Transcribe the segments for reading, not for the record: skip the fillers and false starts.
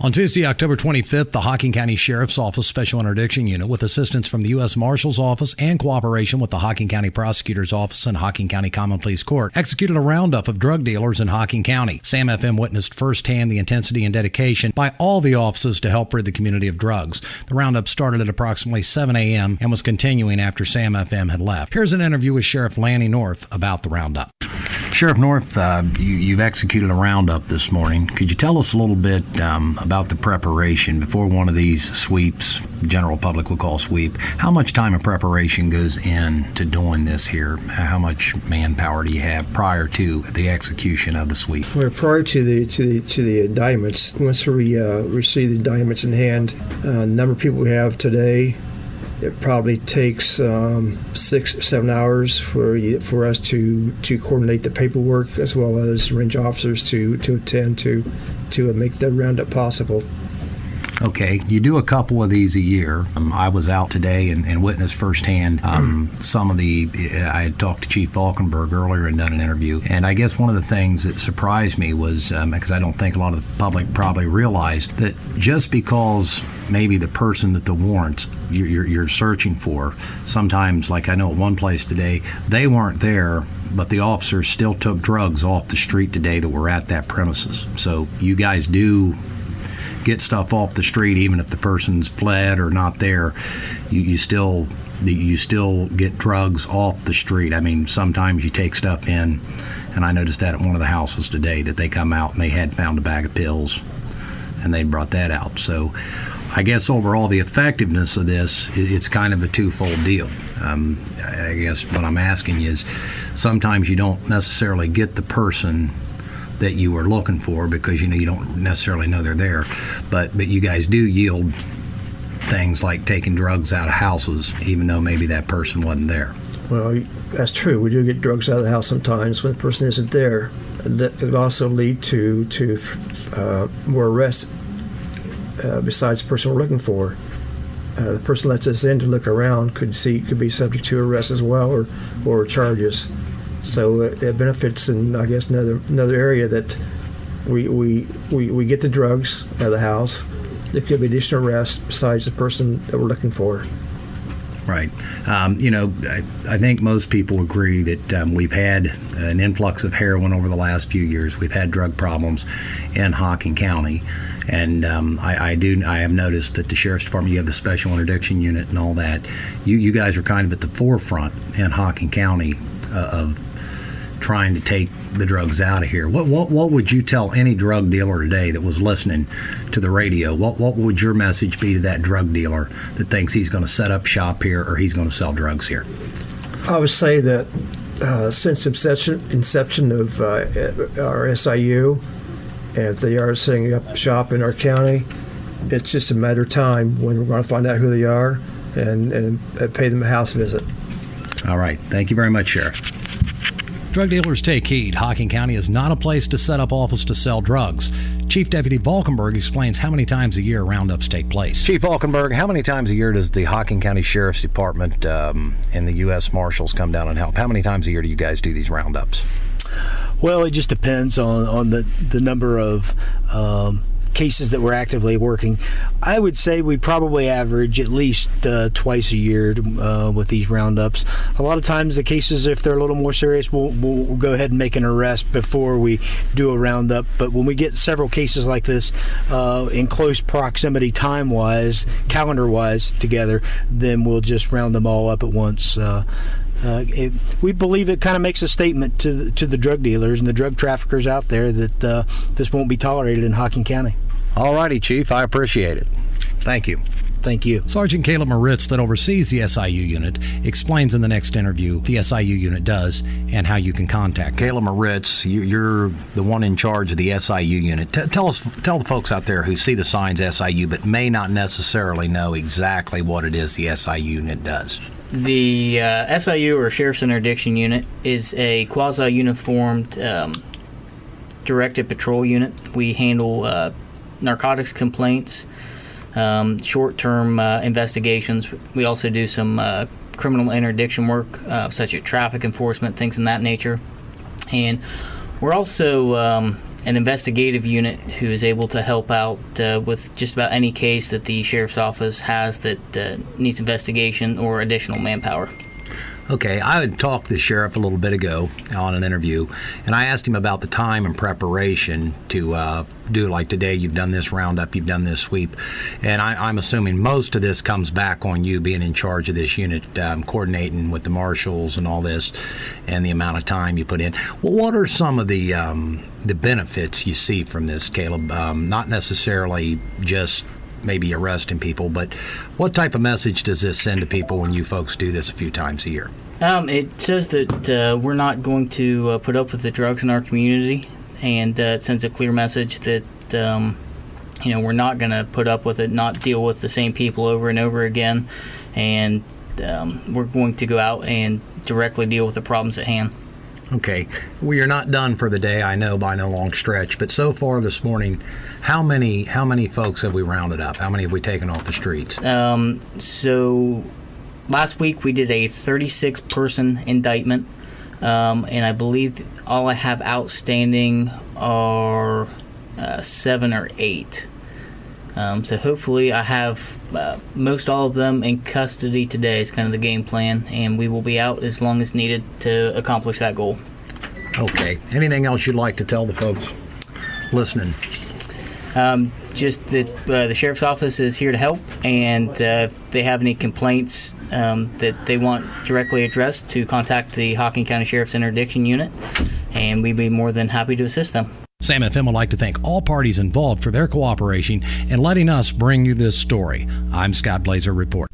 On Tuesday, October 25th, the Hocking County Sheriff's Office Special Interdiction Unit, with assistance from the U.S. Marshal's Office and cooperation with the Hocking County Prosecutor's Office and Hocking County Common Pleas Court, executed a roundup of drug dealers in Hocking County. Sam FM witnessed firsthand the intensity and dedication by all the offices to help rid the community of drugs. The roundup started at approximately 7 a.m. and was continuing after Sam FM had left. Here's an interview with Sheriff Lanny North about the roundup. Sheriff North, you've executed a roundup this morning. Could you tell us a little bit about the preparation before one of these sweeps, general public would call sweep? How much time of preparation goes into doing this here? How much manpower do you have prior to the execution of the sweep? Well, prior to the indictments, once we receive the indictments in hand, the number of people we have today, it probably takes 6-7 hours for us to coordinate the paperwork, as well as arrange officers to attend to make the roundup possible. Okay, you do a couple of these a year. I was out today and witnessed firsthand some of the. I had talked to Chief Falkenberg earlier and done an interview, and I guess one of the things that surprised me was because I don't think a lot of the public probably realized that just because maybe the person that the warrants you're searching for, sometimes, like I know at one place today, they weren't there, but the officers still took drugs off the street today that were at that premises. So you guys do get stuff off the street, even if the person's fled or not there. You still get drugs off the street. I mean, sometimes you take stuff in, and I noticed that at one of the houses today that they come out and they had found a bag of pills, and they brought that out. So I guess overall the effectiveness of this, it's kind of a twofold deal. I guess what I'm asking you is, sometimes you don't necessarily get the person that you were looking for because you don't necessarily know they're there, but you guys do yield things like taking drugs out of houses even though maybe that person wasn't there. Well, that's true. We do get drugs out of the house sometimes when the person isn't there. It could also lead to more arrests besides the person we're looking for. The person lets us in to look around could be subject to arrest as well or charges. So it benefits in, I guess, another area that we get the drugs out of the house. There could be additional arrests besides the person that we're looking for. Right. I think most people agree that we've had an influx of heroin over the last few years. We've had drug problems in Hocking County. And I have noticed that the Sheriff's Department, you have the Special Interdiction Unit and all that. You guys are kind of at the forefront in Hocking County of trying to take the drugs out of here. What would you tell any drug dealer today that was listening to the radio? What would your message be to that drug dealer that thinks he's going to set up shop here or he's going to sell drugs here? I would say that since inception of our SIU, if they are setting up shop in our county, it's just a matter of time when we're going to find out who they are and pay them a house visit. All right. Thank you very much, Sheriff. Drug dealers take heed. Hocking County is not a place to set up office to sell drugs. Chief Deputy Falkenberg explains how many times a year roundups take place. Chief Falkenberg, how many times a year does the Hocking County Sheriff's Department and the U.S. Marshals come down and help? How many times a year do you guys do these roundups? Well, it just depends on the number of cases that we're actively working. I would say we probably average at least twice a year with these roundups. A lot of times the cases, if they're a little more serious, we'll go ahead and make an arrest before we do a roundup. But when we get several cases like this in close proximity time-wise, calendar-wise together, then we'll just round them all up at once. We believe it kind of makes a statement to the drug dealers and the drug traffickers out there that this won't be tolerated in Hocking County. All righty, Chief. I appreciate it. Thank you. Thank you. Sergeant Caleb Moritz, that oversees the SIU unit, explains in the next interview what the SIU unit does and how you can contact them. Caleb Moritz, you're the one in charge of the SIU unit. Tell the folks out there who see the signs SIU but may not necessarily know exactly what it is the SIU unit does. The SIU, or Sheriff's Interdiction Unit, is a quasi-uniformed directed patrol unit. We handle narcotics complaints, short-term investigations. We also do some criminal interdiction work, such as traffic enforcement, things in that nature. And we're also an investigative unit who is able to help out with just about any case that the sheriff's office has that needs investigation or additional manpower. Okay, I had talked to the sheriff a little bit ago on an interview, and I asked him about the time and preparation to do, like today, you've done this roundup, you've done this sweep, and I'm assuming most of this comes back on you being in charge of this unit, coordinating with the marshals and all this, and the amount of time you put in. Well, what are some of the benefits you see from this, Caleb? Not necessarily just maybe arresting people, but what type of message does this send to people when you folks do this a few times a year? It says that we're not going to put up with the drugs in our community, and it sends a clear message that we're not going to put up with it, not deal with the same people over and over again, and we're going to go out and directly deal with the problems at hand. Okay, we are not done for the day, I know, by no long stretch, but so far this morning, how many folks have we rounded up? How many have we taken off the streets? So last week we did a 36-person indictment, and I believe all I have outstanding are 7 or 8. So hopefully I have most all of them in custody today is kind of the game plan, and we will be out as long as needed to accomplish that goal. Okay. Anything else you'd like to tell the folks listening? Just that the sheriff's office is here to help, and if they have any complaints that they want directly addressed, to contact the Hocking County Sheriff's Interdiction Unit, and we'd be more than happy to assist them. Sam FM would like to thank all parties involved for their cooperation in letting us bring you this story. I'm Scott Blazer, report.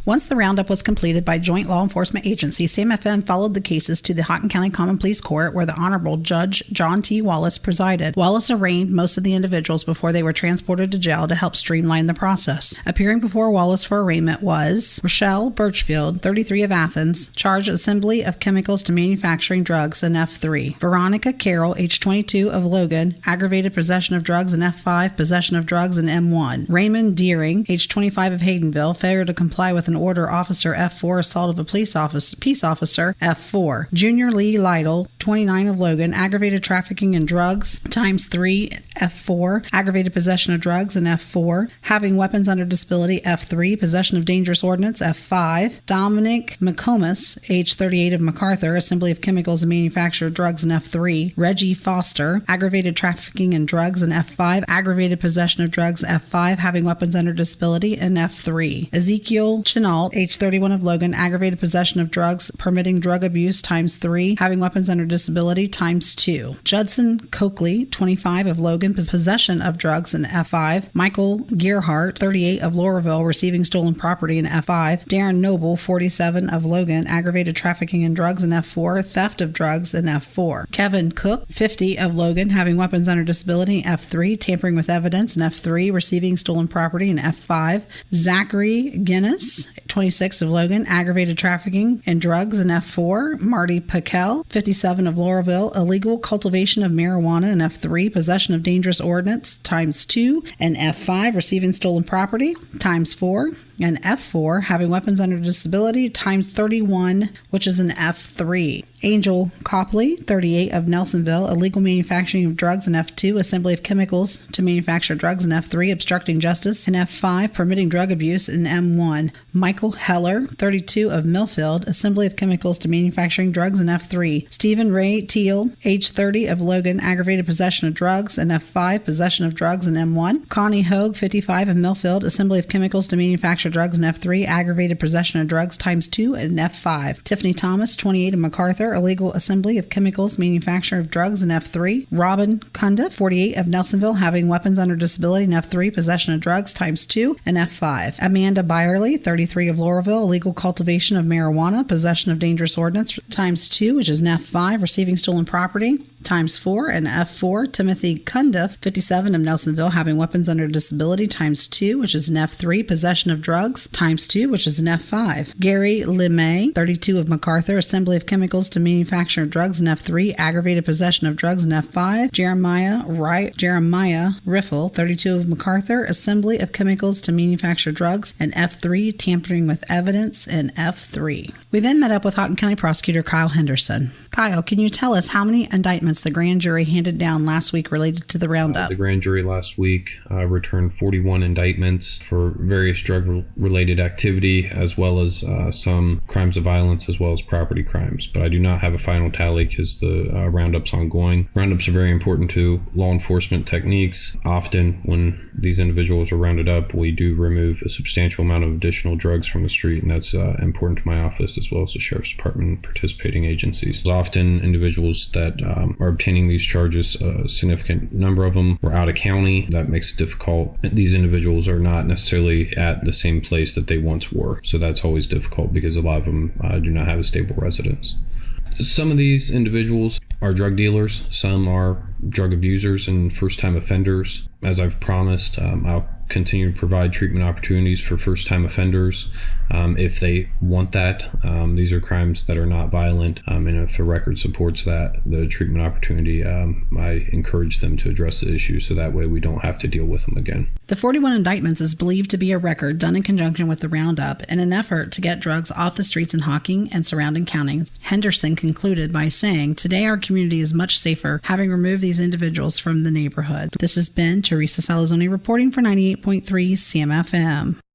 Once the roundup was completed by joint law enforcement agencies, Sam FM followed the cases to the Hocking County Common Pleas Court, where the Honorable Judge John T. Wallace presided. Wallace arraigned most of the individuals before they were transported to jail to help streamline the process. Appearing before Wallace for arraignment was Rochelle Birchfield, 33 of Athens, charged assembly of chemicals to manufacturing drugs in F3. Veronica Carroll, age 22 of Logan, aggravated possession of drugs in F5, possession of drugs in M1. Raymond Deering, age 25 of Haydenville, failure to comply with an order, officer F4, assault of a peace officer F4. Junior Lee Lytle, 29 of Logan, aggravated trafficking in drugs ×3 F4, aggravated possession of drugs in F4, having weapons under disability F3, possession of dangerous ordnance F5. Dominic McComas, age 38 of MacArthur, assembly of chemicals and manufacture of drugs in F3. Reggie Foster, aggravated trafficking in drugs in F5, aggravated possession of drugs F5, having weapons under disability in F3. Ezekiel Chennault, age 31 of Logan, aggravated possession of drugs, permitting drug abuse ×3, having weapons under disability ×2. Judson Coakley, 25 of Logan, possession of drugs in F5. Michael Gearhart, 38 of Laurelville, receiving stolen property in F5. Darren Noble, 47 of Logan, aggravated trafficking in drugs in F4, theft of drugs in F4. Kevin Cook, 50 of Logan, having weapons under disability in F3, tampering with evidence in F3, receiving stolen property in F5. Zachary Guinness, 26 of Logan, aggravated trafficking and drugs in F4. Marty Paquel, 57 of Laurelville, illegal cultivation of marijuana in F3, possession of dangerous ordnance ×2, and F5, receiving stolen property ×4, and F4, having weapons under disability ×31, which is an F3. Angel Copley, 38 of Nelsonville, illegal manufacturing of drugs in F2, assembly of chemicals to manufacture drugs in F3, obstructing justice in F5, permitting drug abuse in M1. Michael Heller, 32 of Millfield, assembly of chemicals to manufacturing drugs in F3. Stephen Ray Teal, age 30 of Logan, aggravated possession of drugs in F5, possession of drugs in M1. Connie Hogue, 55 of Millfield, assembly of chemicals to manufacture drugs in F3, aggravated possession of drugs ×2 in F5. Tiffany Thomas, 28 of MacArthur, illegal assembly of chemicals, manufacture of drugs in F3. Robin Cundiff, 48 of Nelsonville, having weapons under disability in F3, possession of drugs ×2 in F5. Amanda Byerly, 33 of Laurelville, illegal cultivation of marijuana, possession of dangerous ordnance ×2, which is an F5, receiving stolen property ×4, and F4. Timothy Cundiff, 57 of Nelsonville, having weapons under disability ×2, which is an F3, possession of drugs ×2, which is an F5. Gary LeMay, 32 of MacArthur, assembly of chemicals to manufacture drugs in F3, aggravated possession of drugs in F5. Jeremiah Riffle, 32 of MacArthur, assembly of chemicals to manufacture drugs in F3, tampering with evidence in F3. We then met up with Hocking County Prosecutor Kyle Henderson. Kyle, can you tell us how many indictments indictments the grand jury handed down last week related to the roundup. The grand jury last week returned 41 indictments for various drug-related activity, as well as some crimes of violence, as well as property crimes. But I do not have a final tally because the roundup's ongoing. Roundups are very important to law enforcement techniques. Often when these individuals are rounded up, we do remove a substantial amount of additional drugs from the street, and that's important to my office as well as the Sheriff's Department and participating agencies. Often individuals that are obtaining these charges, a significant number of them were out of county. That makes it difficult. These individuals are not necessarily at the same place that they once were, so that's always difficult because a lot of them do not have a stable residence. Some of these individuals are drug dealers, some are drug abusers and first-time offenders. As I've promised, I'll continue to provide treatment opportunities for first-time offenders if they want that. These are crimes that are not violent, and if the record supports that, the treatment opportunity, I encourage them to address the issue so that way we don't have to deal with them again. The 41 indictments is believed to be a record done in conjunction with the roundup in an effort to get drugs off the streets in Hocking and surrounding counties. Henderson concluded by saying, "Today our community is much safer having removed these individuals from the neighborhood." This has been Teresa Salazzoni reporting for 98.3 CMFM.